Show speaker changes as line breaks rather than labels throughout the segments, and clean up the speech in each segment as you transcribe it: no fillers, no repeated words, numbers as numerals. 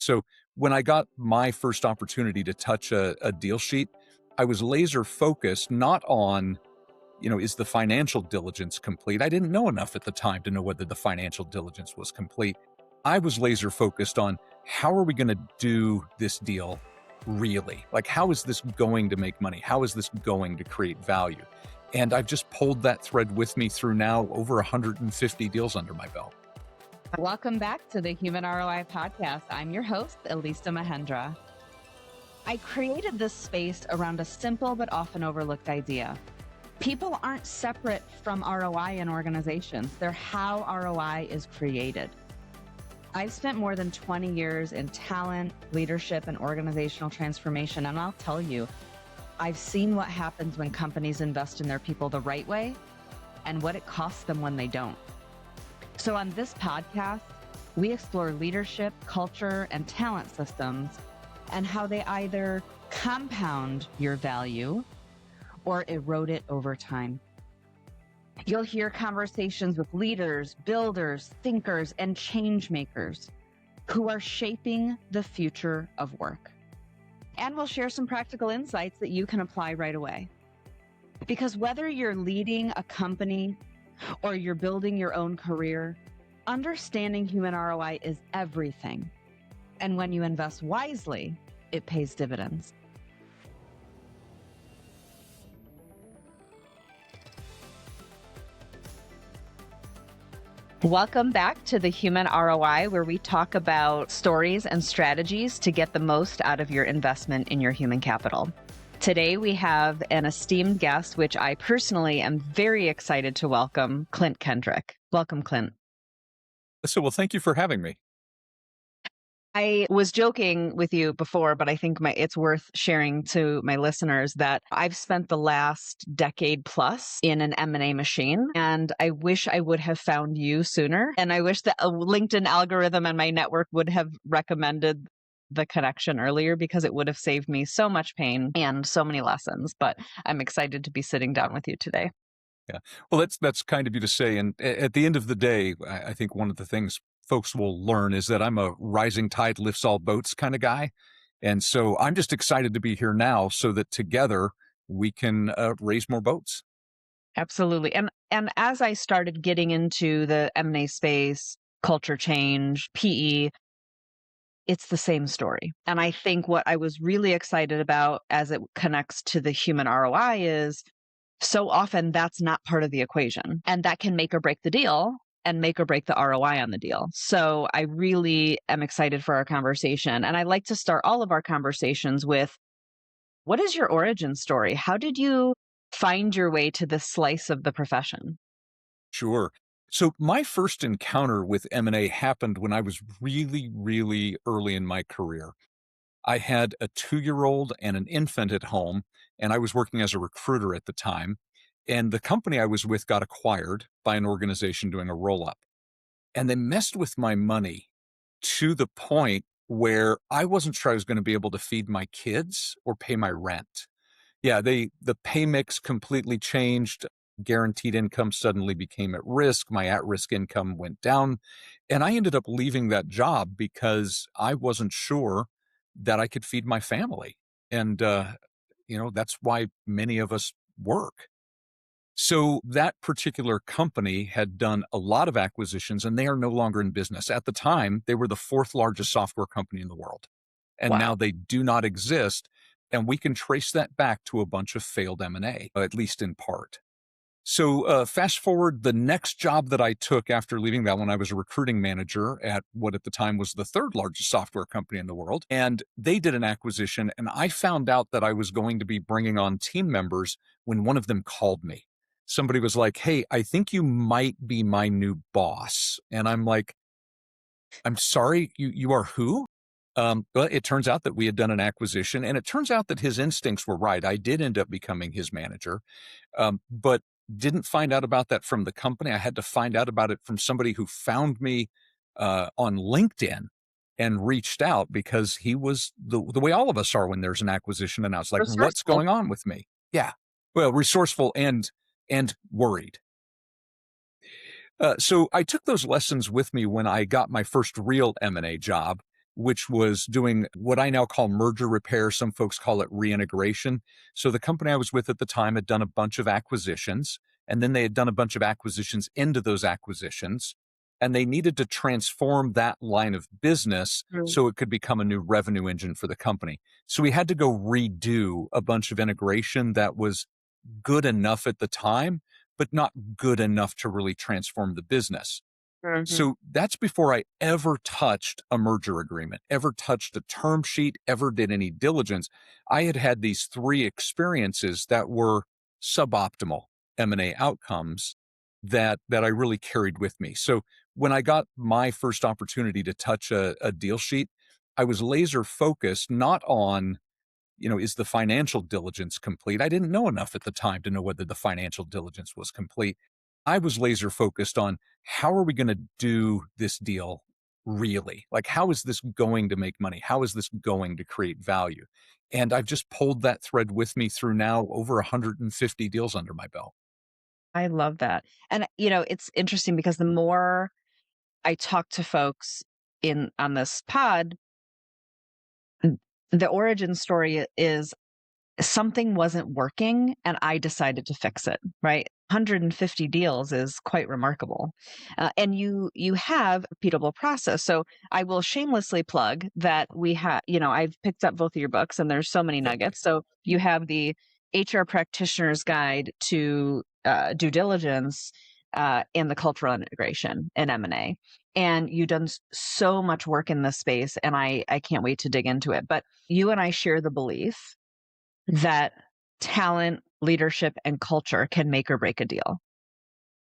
So when I got my first opportunity to touch a deal sheet, I was laser focused not on, is the financial diligence complete? I didn't know enough at the time to know whether the financial diligence was complete. I was laser focused on how are we going to do this deal really? Like, how is this going to make money? How is this going to create value? And I've just pulled that thread with me through now over 150 deals under my belt.
Welcome back to the Human ROI Podcast. I'm your host, Elissa Mahendra. I created this space around a simple but often overlooked idea. People aren't separate from ROI in organizations. They're how ROI is created. I've spent more than 20 years in talent, leadership, and organizational transformation, and I'll tell you, I've seen what happens when companies invest in their people the right way and what it costs them when they don't. So on this podcast, we explore leadership, culture, and talent systems and how they either compound your value or erode it over time. You'll hear conversations with leaders, builders, thinkers, and change makers who are shaping the future of work. And we'll share some practical insights that you can apply right away. Because whether you're leading a company or you're building your own career, understanding human ROI is everything. And when you invest wisely, it pays dividends. Welcome back to the Human ROI, where we talk about stories and strategies to get the most out of your investment in your human capital. Today, we have an esteemed guest, which I personally am very excited to welcome, Klint Kendrick. Welcome, Klint.
So, well, thank you for having me.
I was joking with you before, but I think it's worth sharing to my listeners that I've spent the last decade plus in an M&A machine, and I wish I would have found you sooner. And I wish that a LinkedIn algorithm and my network would have recommended the connection earlier, because it would have saved me so much pain and so many lessons. But I'm excited to be sitting down with you today.
Yeah. Well, that's kind of you to say. And at the end of the day, I think one of the things folks will learn is that I'm a rising tide lifts all boats kind of guy. And so I'm just excited to be here now so that together we can raise more boats.
Absolutely. And as I started getting into the M&A space, culture change, PE, it's the same story. And I think what I was really excited about as it connects to the human ROI is so often that's not part of the equation. And that can make or break the deal and make or break the ROI on the deal. So I really am excited for our conversation. And I like to start all of our conversations with, what is your origin story? How did you find your way to this slice of the profession?
Sure. So my first encounter with M&A happened when I was really, really early in my career. I had a 2-year-old and an infant at home, and I was working as a recruiter at the time. And the company I was with got acquired by an organization doing a roll-up. And they messed with my money to the point where I wasn't sure I was going to be able to feed my kids or pay my rent. Yeah, the pay mix completely changed. Guaranteed income suddenly became at risk. My at-risk income went down. And I ended up leaving that job because I wasn't sure that I could feed my family. And, that's why many of us work. So that particular company had done a lot of acquisitions, and they are no longer in business. At the time, they were the 4th largest software company in the world. And now they do not exist. And we can trace that back to a bunch of failed M&A, at least in part. So fast forward, the next job that I took after leaving that one, I was a recruiting manager at what at the time was the 3rd largest software company in the world. And they did an acquisition, and I found out that I was going to be bringing on team members when one of them called me. Somebody was like, "Hey, I think you might be my new boss." And I'm like, "I'm sorry, you are who?" But it turns out that we had done an acquisition, and it turns out that his instincts were right. I did end up becoming his manager, but didn't find out about that from the company. I had to find out about it from somebody who found me on LinkedIn and reached out, because he was the way all of us are when there's an acquisition announced. Like, what's going on with me? Yeah, well, resourceful and worried. So I took those lessons with me when I got my first real M&A job. which was doing what I now call merger repair. Some folks call it reintegration. So the company I was with at the time had done a bunch of acquisitions, and then they had done a bunch of acquisitions into those acquisitions. And they needed to transform that line of business
Mm.
so it could become a new revenue engine for the company. So we had to go redo a bunch of integration that was good enough at the time, but not good enough to really transform the business.
Mhm.
So that's before I ever touched a merger agreement, ever touched a term sheet, ever did any diligence. I had had these three experiences that were suboptimal M&A outcomes that I really carried with me. So when I got my first opportunity to touch a deal sheet, I was laser focused not on, is the financial diligence complete? I didn't know enough at the time to know whether the financial diligence was complete. I was laser focused on how are we going to do this deal really? Like, how is this going to make money? How is this going to create value? And I've just pulled that thread with me through now over 150 deals under my belt.
I love that. And, it's interesting because the more I talk to folks in on this pod, the origin story is something wasn't working and I decided to fix it, right? 150 deals is quite remarkable. And you have a repeatable process. So I will shamelessly plug that we have, I've picked up both of your books and there's so many
Thank you.
nuggets. So you have the HR practitioner's guide to due diligence and the cultural integration in M&A. And you've done so much work in this space and I can't wait to dig into it. But you and I share the belief that talent, leadership, and culture can make or break a deal.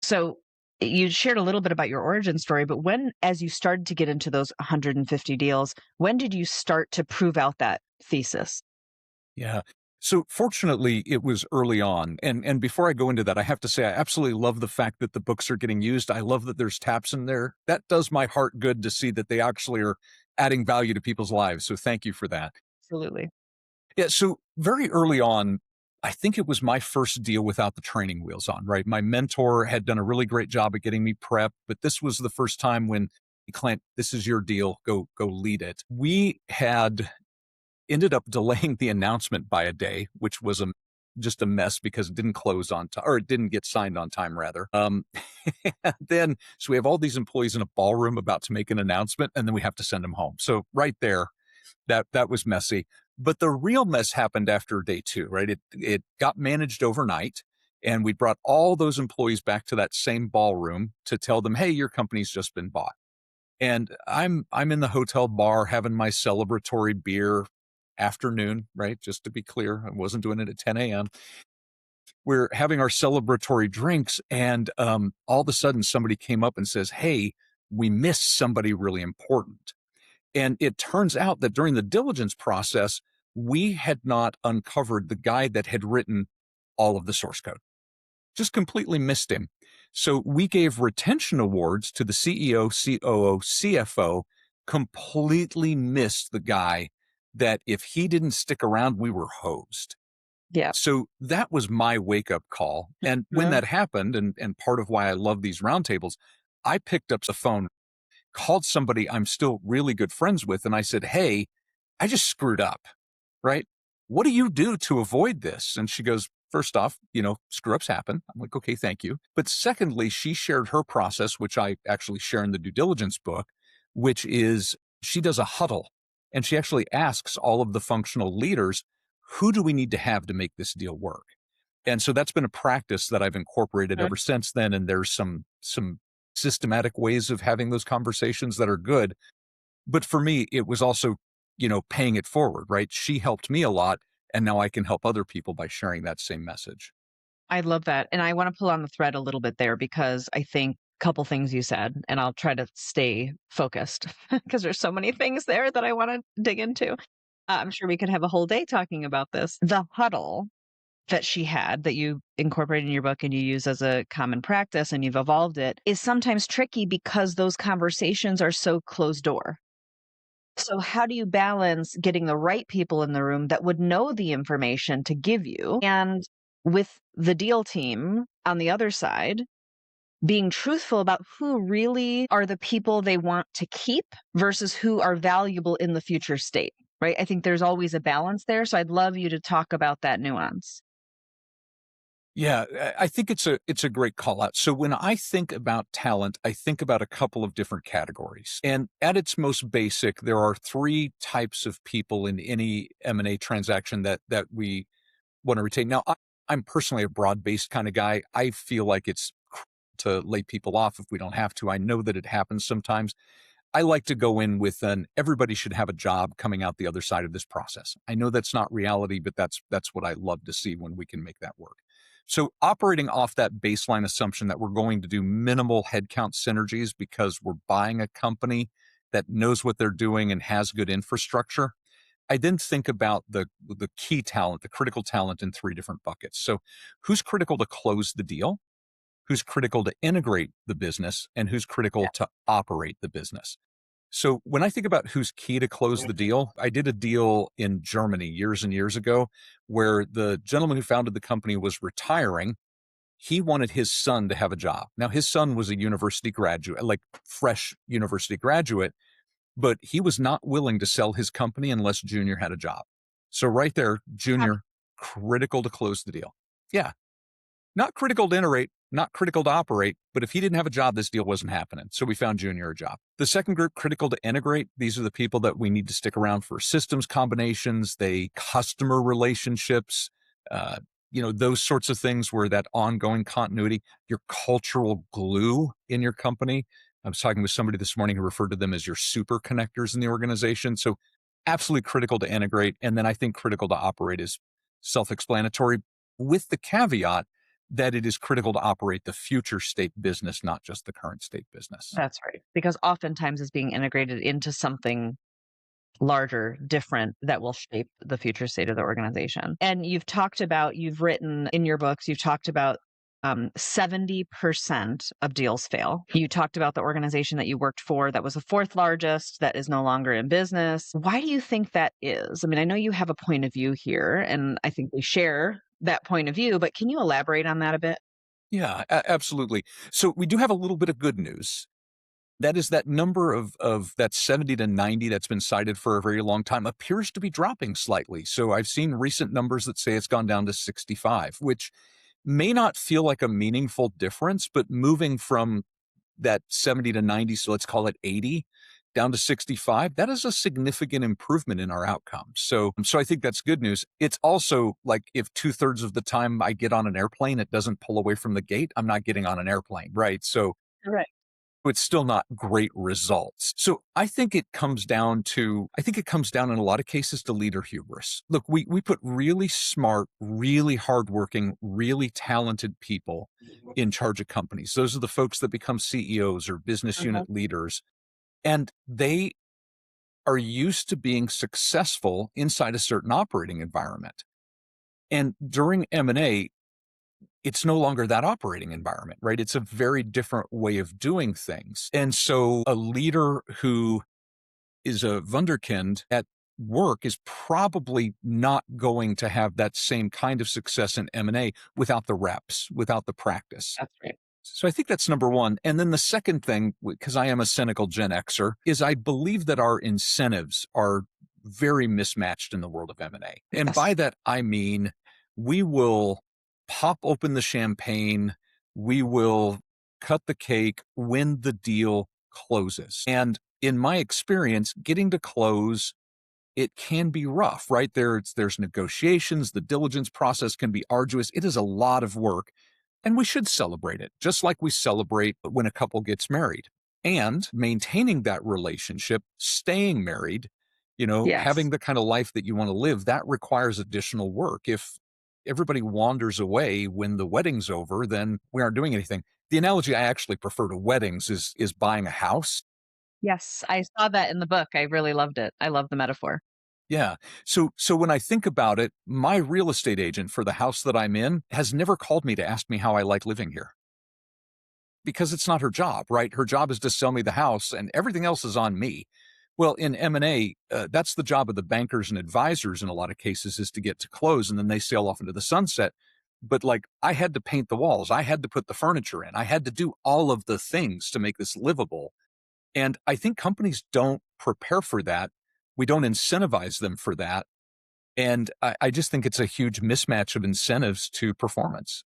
So you shared a little bit about your origin story, but when, as you started to get into those 150 deals, when did you start to prove out that thesis?
Yeah. So fortunately, it was early on. And before I go into that, I have to say I absolutely love the fact that the books are getting used. I love that there's taps in there. That does my heart good to see that they actually are adding value to people's lives. So thank you for that.
Absolutely.
Yeah, so very early on, I think it was my first deal without the training wheels on, right? My mentor had done a really great job at getting me prepped, but this was the first time when, Clint, this is your deal. Go lead it. We had ended up delaying the announcement by a day, which was just a mess because it didn't close on time, or it didn't get signed on time rather. And then so we have all these employees in a ballroom about to make an announcement, and then we have to send them home. So right there, that was messy. But the real mess happened after day two, right? It got managed overnight, and we brought all those employees back to that same ballroom to tell them, "Hey, your company's just been bought." And I'm in the hotel bar having my celebratory beer afternoon, right? Just to be clear, I wasn't doing it at 10 a.m. We're having our celebratory drinks, and all of a sudden somebody came up and says, "Hey, we missed somebody really important." And it turns out that during the diligence process, we had not uncovered the guy that had written all of the source code, just completely missed him. So we gave retention awards to the CEO, COO, CFO, completely missed the guy that if he didn't stick around, we were hosed.
Yeah.
So that was my wake up call. And when
Mhm.
that happened, and part of why I love these roundtables, I picked up the phone, called somebody I'm still really good friends with, and I said, "Hey, I just screwed up, right? What do you do to avoid this?" And she goes, "First off, screw ups happen." I'm like, "Okay, thank you." But secondly, she shared her process, which I actually share in the due diligence book, which is she does a huddle and she actually asks all of the functional leaders, who do we need to have to make this deal work? And so that's been a practice that I've incorporated
Mhm.
ever since then. And there's some systematic ways of having those conversations that are good. But for me, it was also, paying it forward, right? She helped me a lot, and now I can help other people by sharing that same message.
I love that. And I want to pull on the thread a little bit there because I think a couple things you said, and I'll try to stay focused because there's so many things there that I want to dig into. I'm sure we could have a whole day talking about this. The huddle that she had that you incorporate in your book and you use as a common practice and you've evolved it is sometimes tricky because those conversations are so closed door. So how do you balance getting the right people in the room that would know the information to give you and with the deal team on the other side being truthful about who really are the people they want to keep versus who are valuable in the future state, right? I think there's always a balance there. So I'd love you to talk about that nuance.
Yeah, I think it's a great call out. So when I think about talent, I think about a couple of different categories. And at its most basic, there are three types of people in any M&A transaction that we want to retain. Now, I'm personally a broad-based kind of guy. I feel like it's to lay people off if we don't have to. I know that it happens sometimes. I like to go in with an everybody should have a job coming out the other side of this process. I know that's not reality, but that's what I love to see when we can make that work. So operating off that baseline assumption that we're going to do minimal headcount synergies because we're buying a company that knows what they're doing and has good infrastructure, I then think about the key talent, the critical talent in three different buckets. So who's critical to close the deal? Who's critical to integrate the business, and who's critical to operate the business. So when I think about who's key to close the deal, I did a deal in Germany years and years ago where the gentleman who founded the company was retiring. He wanted his son to have a job. Now, his son was a university graduate, like fresh university graduate, but he was not willing to sell his company unless Junior had a job. So right there, Junior, critical to close the deal. Yeah, not critical to iterate, not critical to operate, but if he didn't have a job, this deal wasn't happening. So we found Junior a job. The second group, critical to integrate. These are the people that we need to stick around for systems combinations, customer relationships, those sorts of things where that ongoing continuity, your cultural glue in your company. I was talking with somebody this morning who referred to them as your super connectors in the organization. So absolutely critical to integrate. And then I think critical to operate is self-explanatory, with the caveat that it is critical to operate the future state business, not just the current state business.
That's right. Because oftentimes it's being integrated into something larger, different, that will shape the future state of the organization. And you've written in your books, you've talked about 70% of deals fail. You talked about the organization that you worked for that was the fourth largest, that is no longer in business. Why do you think that is? I mean, I know you have a point of view here, and I think we share that point of view, but can you elaborate on that a bit?
Yeah, absolutely. So we do have a little bit of good news. That is that number of that 70 to 90 that's been cited for a very long time appears to be dropping slightly. So I've seen recent numbers that say it's gone down to 65, which may not feel like a meaningful difference, but moving from that 70 to 90, so let's call it 80, down to 65, that is a significant improvement in our outcomes. So I think that's good news. It's also like if 2/3 of the time I get on an airplane, it doesn't pull away from the gate, I'm not getting on an airplane, right? So
Right.
it's still not great results. So I think it comes down in a lot of cases to leader hubris. Look, we put really smart, really hardworking, really talented people in charge of companies. Those are the folks that become CEOs or business
Mhm.
unit leaders. And they are used to being successful inside a certain operating environment. And during M&A, it's no longer that operating environment, right? It's a very different way of doing things. And so a leader who is a wunderkind at work is probably not going to have that same kind of success in M&A without the reps, without the practice.
That's right.
So I think that's number one. And then the second thing, because I am a cynical Gen Xer, is I believe that our incentives are very mismatched in the world of M&A. And
Yes.
by that, I mean, we will pop open the champagne, we will cut the cake when the deal closes. And in my experience, getting to close, it can be rough, right? There's negotiations, the diligence process can be arduous. It is a lot of work. And we should celebrate it, just like we celebrate when a couple gets married. And maintaining that relationship, staying married,
Yes.
having the kind of life that you want to live, that requires additional work. If everybody wanders away when the wedding's over, then we aren't doing anything. The analogy I actually prefer to weddings is buying a house.
Yes. I saw that in the book. I really loved it. I love the metaphor.
Yeah. So when I think about it, my real estate agent for the house that I'm in has never called me to ask me how I like living here, because it's not her job, right? Her job is to sell me the house and everything else is on me. Well, in M&A, that's the job of the bankers and advisors in a lot of cases, is to get to close and then they sail off into the sunset. but like I had to paint the walls, I had to put the furniture in, I had to do all of the things to make this livable. And I think companies don't prepare for that. We don't incentivize them for that. And I just think it's a huge mismatch of incentives to performance.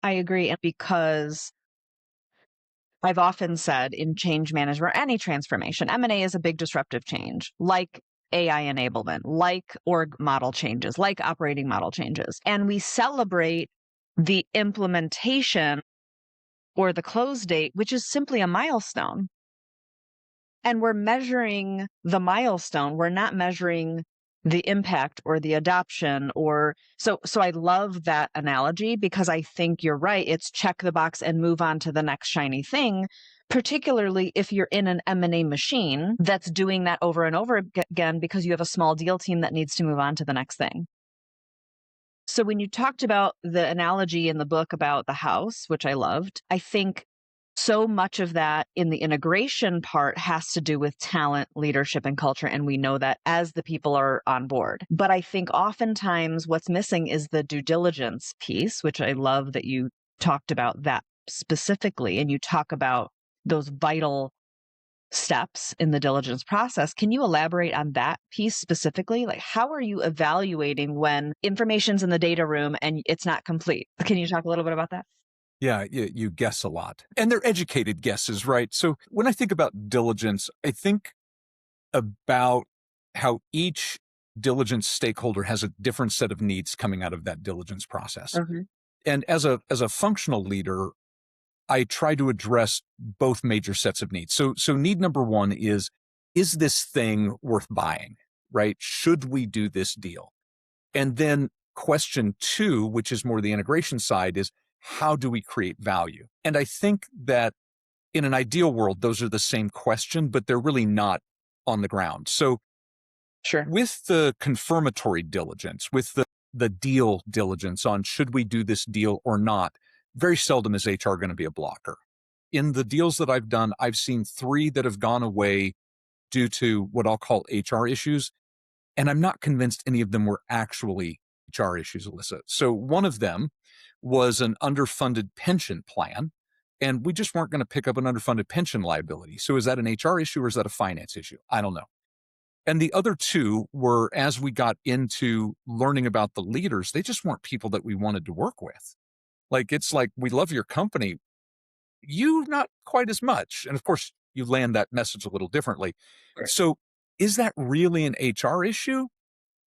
I agree. And because I've often said in change management or any transformation, M&A is a big disruptive change, like AI enablement, like org model changes, like operating model changes. And we celebrate the implementation or the close date, which is simply a milestone. And we're measuring the milestone. We're not measuring the impact or the adoption or so I love that analogy because I think you're right. It's check the box and move on to the next shiny thing, particularly if you're in an M&A machine that's doing that over and over again because you have a small deal team that needs to move on to the next thing. So when you talked about the analogy in the book about the house, which I loved, I think so much of that in the integration part has to do with talent, leadership, and culture. And we know that as the people are on board. But I think oftentimes what's missing is the due diligence piece, which I love that you talked about that specifically. And you talk about those vital steps in the diligence process. Can you elaborate on that piece specifically? Like, how are you evaluating when information's in the data room and it's not complete? Can you talk a little bit about that?
Yeah, you guess a lot. And they're educated guesses, right? So when I think about diligence, I think about how each diligence stakeholder has a different set of needs coming out of that diligence process.
Mhm.
And as a functional leader, I try to address both major sets of needs. So need number one is this thing worth buying, right? Should we do this deal? And then question two, which is more the integration side, is how do we create value? And I think that in an ideal world, those are the same question, but they're really not on the ground. So
Sure.
with the confirmatory diligence, with the deal diligence on should we do this deal or not, very seldom is HR going to be a blocker. In the deals that I've done, I've seen 3 that have gone away due to what I'll call HR issues. And I'm not convinced any of them were actually HR issues, Elissa. So one of them was an underfunded pension plan, and we just weren't going to pick up an underfunded pension liability. So is that an HR issue or is that a finance issue? I don't know. And the other 2 were, as we got into learning about the leaders, they just weren't people that we wanted to work with. Like, it's like, we love your company, you not quite as much. And of course, you land that message a little differently.
Right.
So is that really an HR issue?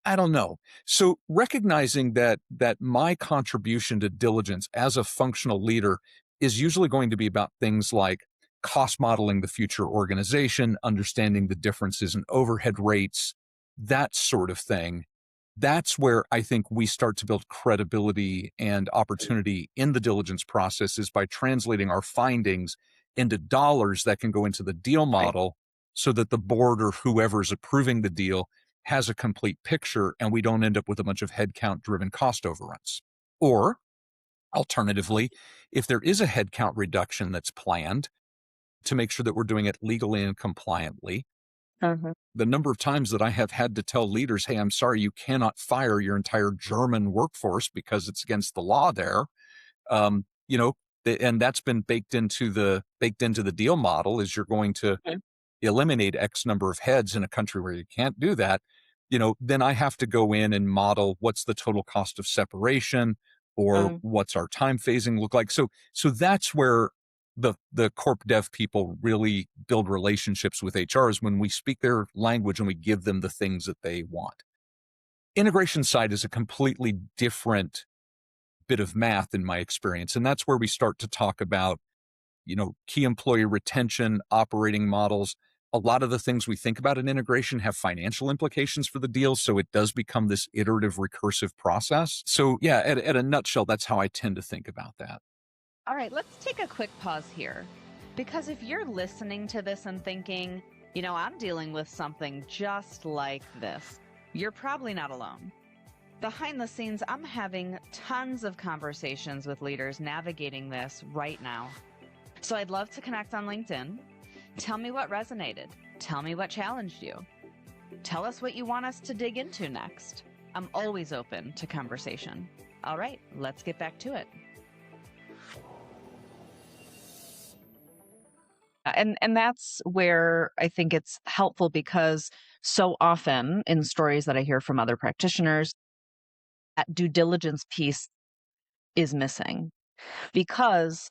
I don't know. So recognizing that my contribution to diligence as a functional leader is usually going to be about things like cost modeling the future organization, understanding the differences in overhead rates, that sort of thing. That's where I think we start to build credibility and opportunity in the diligence process, is by translating our findings into dollars that can go into the deal
Right.
model so that the board or whoever's approving the deal has a complete picture and we don't end up with a bunch of headcount driven cost overruns. Or alternatively, if there is a headcount reduction that's planned, to make sure that we're doing it legally and compliantly.
Uh-huh.
The number of times that I have had to tell leaders, hey, I'm sorry, you cannot fire your entire German workforce because it's against the law there. You know, and that's been baked into the deal model, is you're going to
Okay.
eliminate X number of heads in a country where you can't do that. Then I have to go in and model what's the total cost of separation, or what's our time phasing look like. So that's where the corp dev people really build relationships with HRs, when we speak their language and we give them the things that they want. Integration side is a completely different bit of math in my experience. And that's where we start to talk about, key employee retention, operating models. A lot of the things we think about in integration have financial implications for the deal. So it does become this iterative, recursive process. So yeah, at a nutshell, that's how I tend to think about that.
All right, let's take a quick pause here. Because if you're listening to this and thinking, I'm dealing with something just like this, you're probably not alone. Behind the scenes, I'm having tons of conversations with leaders navigating this right now. So I'd love to connect on LinkedIn. Tell me what resonated. Tell me what challenged you. Tell us what you want us to dig into next. I'm always open to conversation. All right, let's get back to it. And that's where I think it's helpful because so often in stories that I hear from other practitioners, that due diligence piece is missing because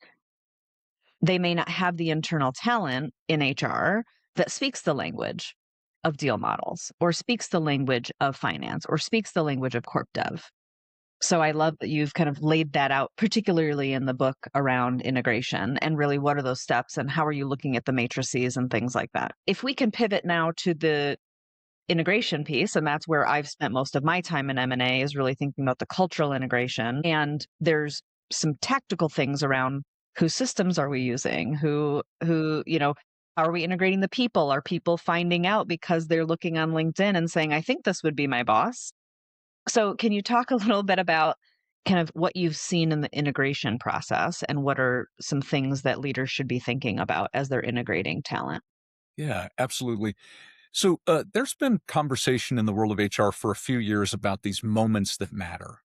they may not have the internal talent in HR that speaks the language of deal models or speaks the language of finance or speaks the language of corp dev. So I love that you've kind of laid that out, particularly in the book around integration and really what are those steps and how are you looking at the matrices and things like that. If we can pivot now to the integration piece, and that's where I've spent most of my time in M&A is really thinking about the cultural integration. And there's some tactical things around whose systems are we using? How are we integrating the people? Are people finding out because they're looking on LinkedIn and saying, I think this would be my boss? So can you talk a little bit about kind of what you've seen in the integration process and what are some things that leaders should be thinking about as they're integrating talent?
Yeah, absolutely. So there's been conversation in the world of HR for a few years about these moments that matter.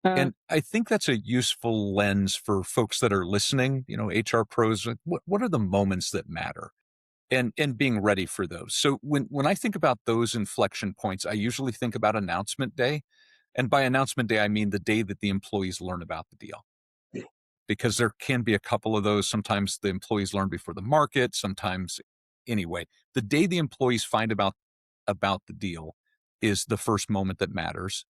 Mm.
And I think that's a useful lens for folks that are listening, HR pros. Like, what are the moments that matter? And being ready for those. So when I think about those inflection points, I usually think about announcement day. And by announcement day, I mean the day that the employees learn about the deal. Because there can be a couple of those. Sometimes the employees learn before the market, sometimes anyway. The day the employees find about the deal is the first moment that matters.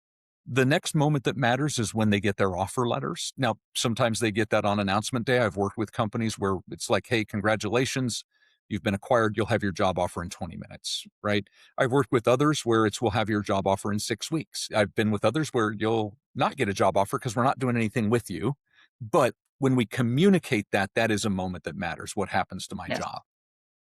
The next moment that matters is when they get their offer letters. Now, sometimes they get that on announcement day. I've worked with companies where it's like, hey, congratulations, you've been acquired. You'll have your job offer in 20 minutes, right? I've worked with others where it's we'll have your job offer in 6 weeks. I've been with others where you'll not get a job offer because we're not doing anything with you. But when we communicate that, that is a moment that matters. What happens to my
Yes.
job?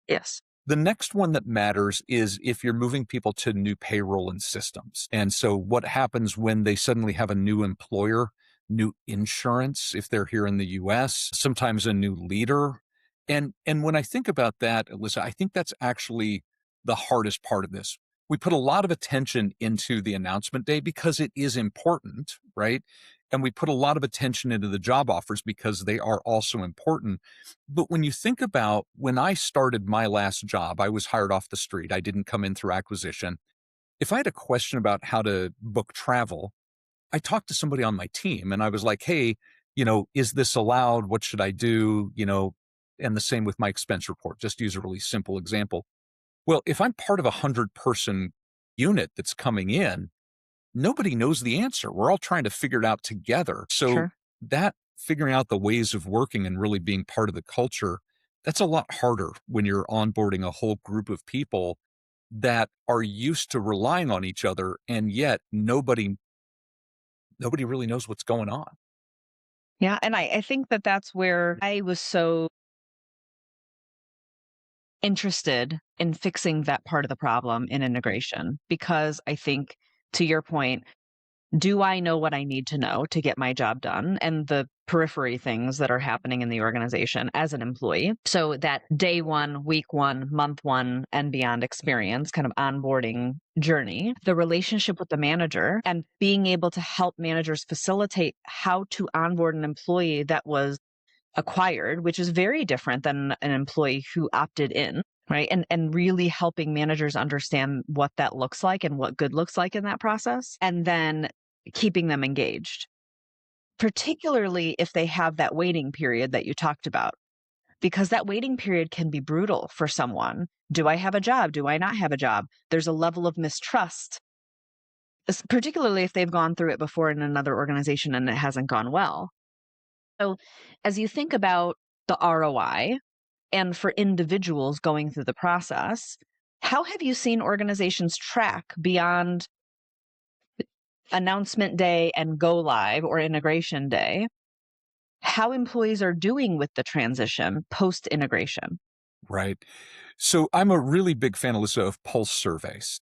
Yes.
The next one that matters is if you're moving people to new payroll and systems. And so what happens when they suddenly have a new employer, new insurance, if they're here in the US, sometimes a new leader. And when I think about that, Alyssa, I think that's actually the hardest part of this. We put a lot of attention into the announcement day because it is important, right? And we put a lot of attention into the job offers because they are also important. But when you think about when I started my last job, I was hired off the street. I didn't come in through acquisition. If I had a question about how to book travel, I talked to somebody on my team and I was like, hey, is this allowed? What should I do? And the same with my expense report, just to use a really simple example. Well, if I'm part of a 100-person unit that's coming in, nobody knows the answer. We're all trying to figure it out together. So
Sure.
that figuring out the ways of working and really being part of the culture, that's a lot harder when you're onboarding a whole group of people that are used to relying on each other and yet nobody really knows what's going on.
Yeah. And I think that that's where I was so interested in fixing that part of the problem in integration because I think, to your point, do I know what I need to know to get my job done and the periphery things that are happening in the organization as an employee? So that day one, week one, month one, and beyond experience, kind of onboarding journey, the relationship with the manager and being able to help managers facilitate how to onboard an employee that was acquired, which is very different than an employee who opted in, right? And really helping managers understand what that looks like and what good looks like in that process, and then keeping them engaged, particularly if they have that waiting period that you talked about, because that waiting period can be brutal for someone. Do I have a job? Do I not have a job? There's a level of mistrust, particularly if they've gone through it before in another organization and it hasn't gone well. So, as you think about the ROI and for individuals going through the process, how have you seen organizations track beyond announcement day and go live or integration day? How employees are doing with the transition post integration?
Right. So I'm a really big fan, Alyssa, of pulse surveys.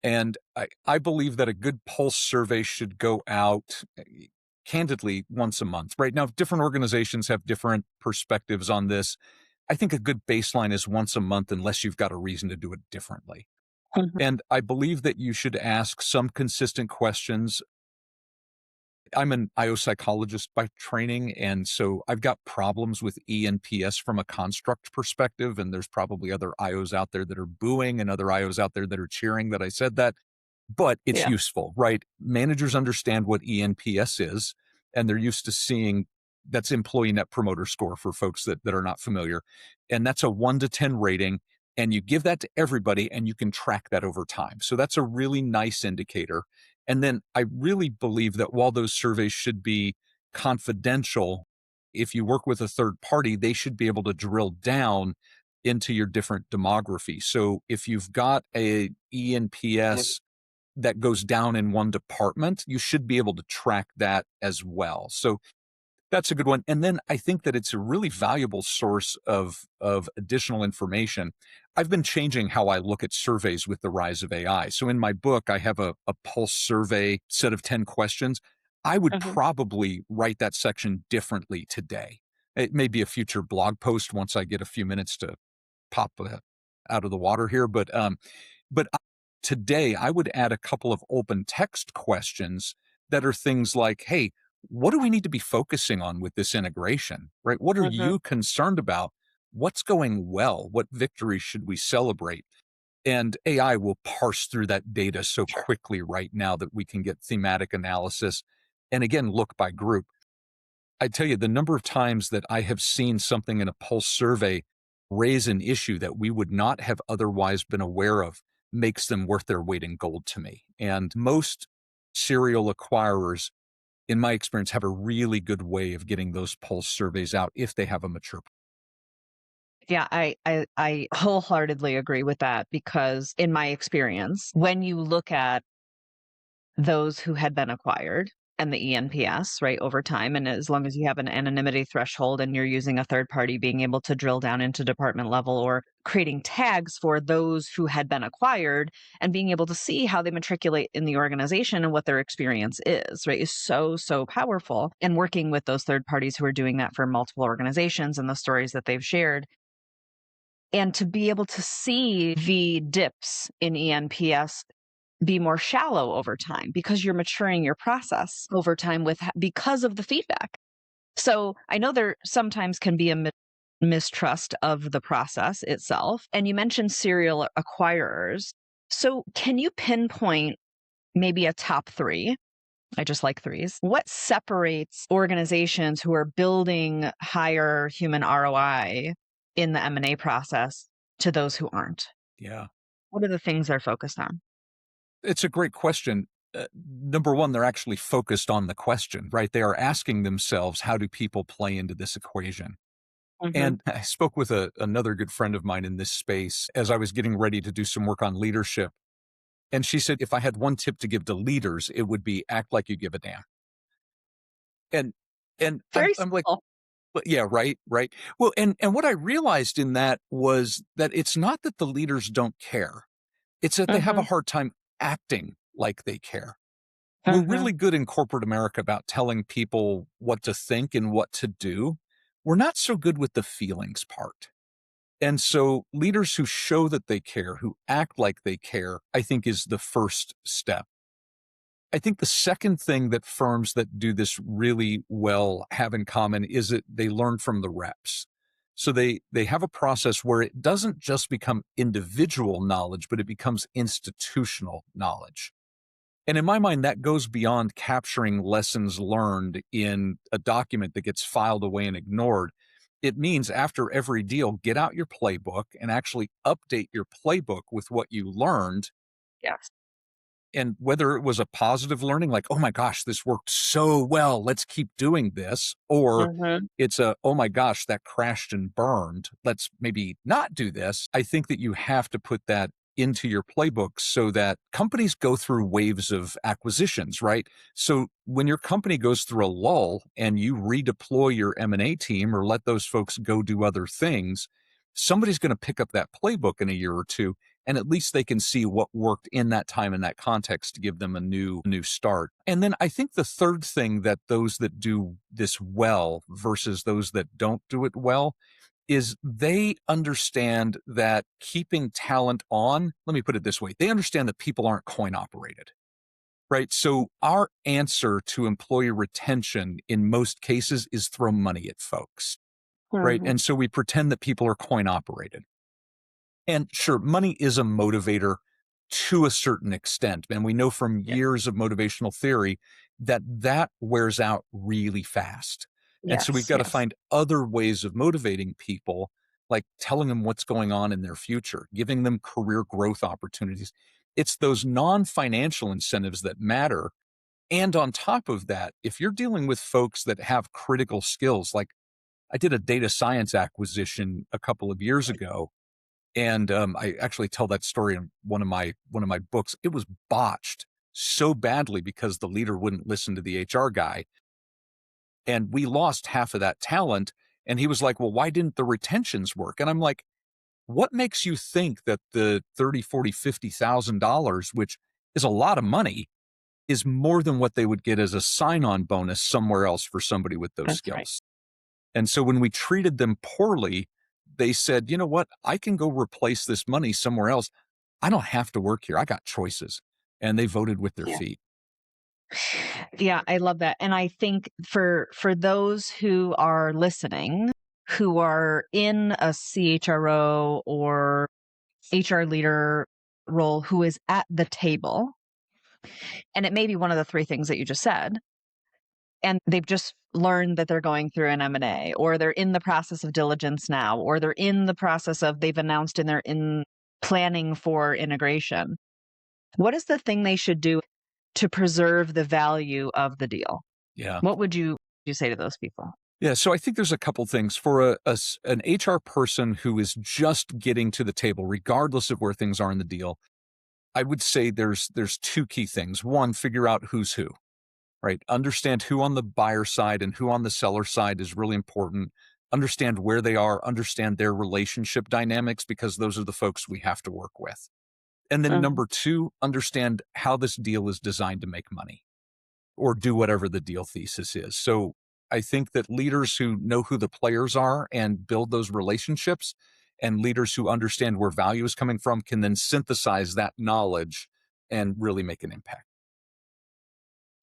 And I believe that a good pulse survey should go out candidly once a month. Right now, different organizations have different perspectives on this. I think a good baseline is once a month, unless you've got a reason to do it differently.
Mhm.
And I believe that you should ask some consistent questions I'm an IO psychologist by training, and so I've got problems with ENPS from a construct perspective, and there's probably other IOs out there that are booing and other IOs out there that are cheering that I said that, but it's
Yeah.
useful, right? Managers understand what ENPS is, and they're used to seeing that's employee net promoter score for folks that are not familiar. And that's a 1 to 10 rating. And you give that to everybody and you can track that over time. So that's a really nice indicator. And then I really believe that while those surveys should be confidential, if you work with a third party, they should be able to drill down into your different demography. So if you've got a ENPS that goes down in one department, you should be able to track that as well. So that's a good one. And then I think that it's a really valuable source of additional information. I've been changing how I look at surveys with the rise of AI. So in my book, I have a pulse survey set of 10 questions. I would
Mhm.
probably write that section differently today. It may be a future blog post once I get a few minutes to pop out of the water here, but today I would add a couple of open text questions that are things like, hey, what do we need to be focusing on with this integration, right? What are
Mhm.
you concerned about? What's going well? What victories should we celebrate? And AI will parse through that data so
Sure.
quickly right now that we can get thematic analysis and again, look by group. I tell you, the number of times that I have seen something in a pulse survey raise an issue that we would not have otherwise been aware of makes them worth their weight in gold to me. And most serial acquirers, in my experience, have a really good way of getting those pulse surveys out if they have a mature.
Yeah, I wholeheartedly agree with that because in my experience, when you look at those who had been acquired and the ENPS, right, over time. And as long as you have an anonymity threshold and you're using a third party being able to drill down into department level or creating tags for those who had been acquired and being able to see how they matriculate in the organization and what their experience is, right, is so, so powerful. And working with those third parties who are doing that for multiple organizations and the stories that they've shared. And to be able to see the dips in ENPS be more shallow over time because you're maturing your process over time because of the feedback. So I know there sometimes can be a mistrust of the process itself. And you mentioned serial acquirers. So can you pinpoint maybe a top three? I just like threes. What separates organizations who are building higher human ROI in the M&A process to those who aren't?
Yeah.
What are the things they're focused on?
It's a great question. Number one, they're actually focused on the question, right? They are asking themselves, how do people play into this equation?
Hmm.
And I spoke with another good friend of mine in this space as I was getting ready to do some work on leadership. And she said, if I had one tip to give to leaders, it would be act like you give a damn. And and
Very
I'm like,
simple.
but yeah, right, right. Well, and what I realized in that was that it's not that the leaders don't care. It's that they have a
Mhm,
hard time acting like they care. We're
mhm.
really good in corporate America about telling people what to think and what to do. We're not so good with the feelings part. And so leaders who show that they care, who act like they care, I think is the first step. I think the second thing that firms that do this really well have in common is that they learn from the reps. So they have a process where it doesn't just become individual knowledge, but it becomes institutional knowledge. And in my mind, that goes beyond capturing lessons learned in a document that gets filed away and ignored. It means after every deal, get out your playbook and actually update your playbook with what you learned.
Yes.
And whether it was a positive learning, like, oh my gosh, this worked so well, let's keep doing this, or
Mhm.
it's a, oh my gosh, that crashed and burned, let's maybe not do this. I think that you have to put that into your playbook so that companies go through waves of acquisitions, right? So when your company goes through a lull and you redeploy your M&A team or let those folks go do other things, somebody's going to pick up that playbook in a year or two, and at least they can see what worked in that time in that context to give them a new start. And then I think the third thing that those that do this well versus those that don't do it well is they understand that keeping talent on, let me put it this way, they understand that people aren't coin operated, right? So our answer to employee retention in most cases is throw money at folks, right?
Mhm.
And so we pretend that people are coin operated. And sure, money is a motivator to a certain extent. And we know from
Yeah.
years of motivational theory that that wears out really fast. And so we've
Yes,
got to
yes.
find other ways of motivating people, like telling them what's going on in their future, giving them career growth opportunities. It's those non financial incentives that matter. And on top of that, if you're dealing with folks that have critical skills, like I did a data science acquisition a couple of years ago, and I actually tell that story in one of my books. It was botched so badly because the leader wouldn't listen to the HR guy, and we lost half of that talent. And he was like, "Well, why didn't the retentions work?" And I'm like, "What makes you think that the 30, 40, $50,000, which is a lot of money, is more than what they would get as a sign-on bonus somewhere else for somebody with those
That's right.
skills?" And so when we treated them poorly, they said, "You know what? I can go replace this money somewhere else. I don't have to work here. I got choices." And they voted with their
Yeah.
feet.
Yeah, I love that. And I think for those who are listening, who are in a CHRO or HR leader role who is at the table, and it may be one of the three things that you just said, and they've just learned that they're going through an M&A, or they're in the process of diligence now, or they're in the process of they've announced and they're in planning for integration. What is the thing they should do to preserve the value of the deal?
Yeah.
What would you say to those people?
Yeah. So I think there's a couple things for an HR person who is just getting to the table, regardless of where things are in the deal. I would say there's two key things. One, figure out who's who, right? Understand who on the buyer side and who on the seller side is really important. Understand where they are, understand their relationship dynamics, because those are the folks we have to work with. And then
Mhm.
number two, understand how this deal is designed to make money or do whatever the deal thesis is. So I think that leaders who know who the players are and build those relationships, and leaders who understand where value is coming from, can then synthesize that knowledge and really make an impact.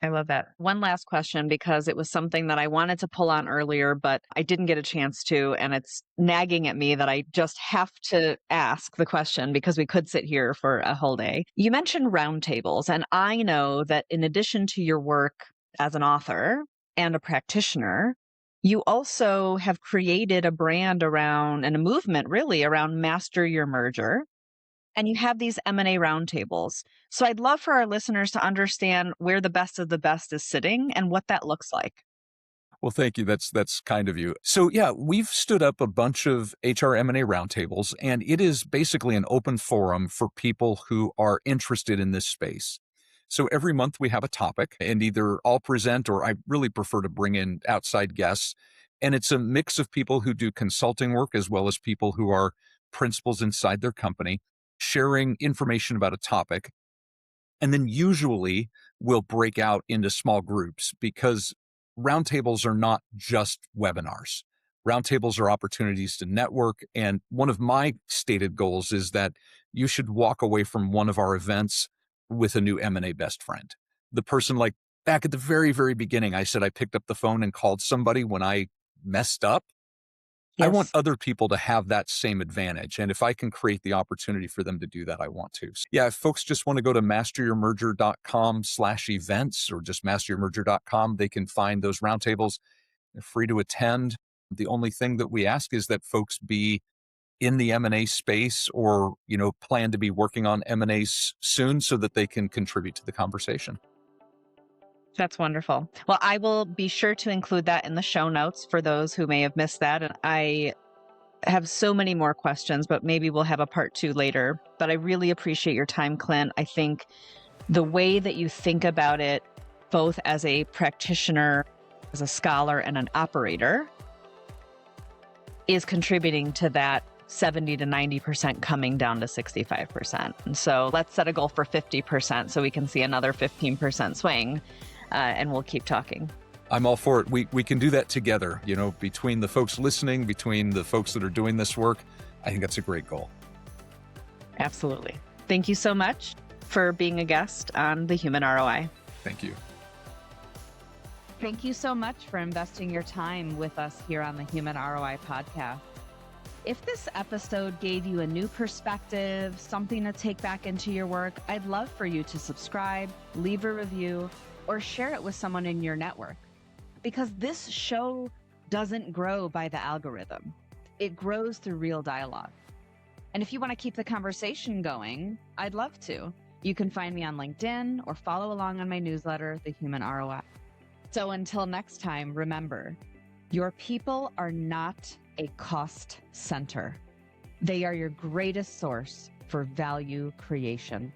I love that. One last question, because it was something that I wanted to pull on earlier, but I didn't get a chance to. And it's nagging at me that I just have to ask the question because we could sit here for a whole day. You mentioned roundtables, and I know that in addition to your work as an author and a practitioner, you also have created a brand around and a movement really around master your merger, and you have these M&A roundtables. So I'd love for our listeners to understand where the best of the best is sitting and what that looks like.
Well, thank you. That's kind of you. So yeah, we've stood up a bunch of HR M&A roundtables, and it is basically an open forum for people who are interested in this space. So every month we have a topic, and either I'll present, or I really prefer to bring in outside guests. And it's a mix of people who do consulting work as well as people who are principals inside their company, sharing information about a topic. And then usually we'll break out into small groups, because roundtables are not just webinars. Roundtables are opportunities to network. And one of my stated goals is that you should walk away from one of our events with a new M&A best friend. The person, like back at the very, very beginning, I said I picked up the phone and called somebody when I messed up. I want
Yes.
other people to have that same advantage. And if I can create the opportunity for them to do that, I want to. So, yeah, if folks just want to go to masteryourmerger.com/events, or just masteryourmerger.com, they can find those roundtables. They're free to attend. The only thing that we ask is that folks be in the M&A space, or, plan to be working on M&As soon, so that they can contribute to the conversation.
That's wonderful. Well, I will be sure to include that in the show notes for those who may have missed that. And I have so many more questions, but maybe we'll have a part two later. But I really appreciate your time, Klint. I think the way that you think about it, both as a practitioner, as a scholar, and an operator, is contributing to that 70 to 90% coming down to 65%. And so let's set a goal for 50% so we can see another 15% swing, and we'll keep talking.
I'm all for it. We can do that together, between the folks listening, between the folks that are doing this work. I think that's a great goal.
Absolutely. Thank you so much for being a guest on the Human ROI.
Thank you.
Thank you so much for investing your time with us here on the Human ROI podcast. If this episode gave you a new perspective, something to take back into your work, I'd love for you to subscribe, leave a review, or share it with someone in your network. Because this show doesn't grow by the algorithm. It grows through real dialogue. And if you want to keep the conversation going, I'd love to. You can find me on LinkedIn or follow along on my newsletter, The Human ROI. So until next time, remember, your people are not a cost center. They are your greatest source for value creation.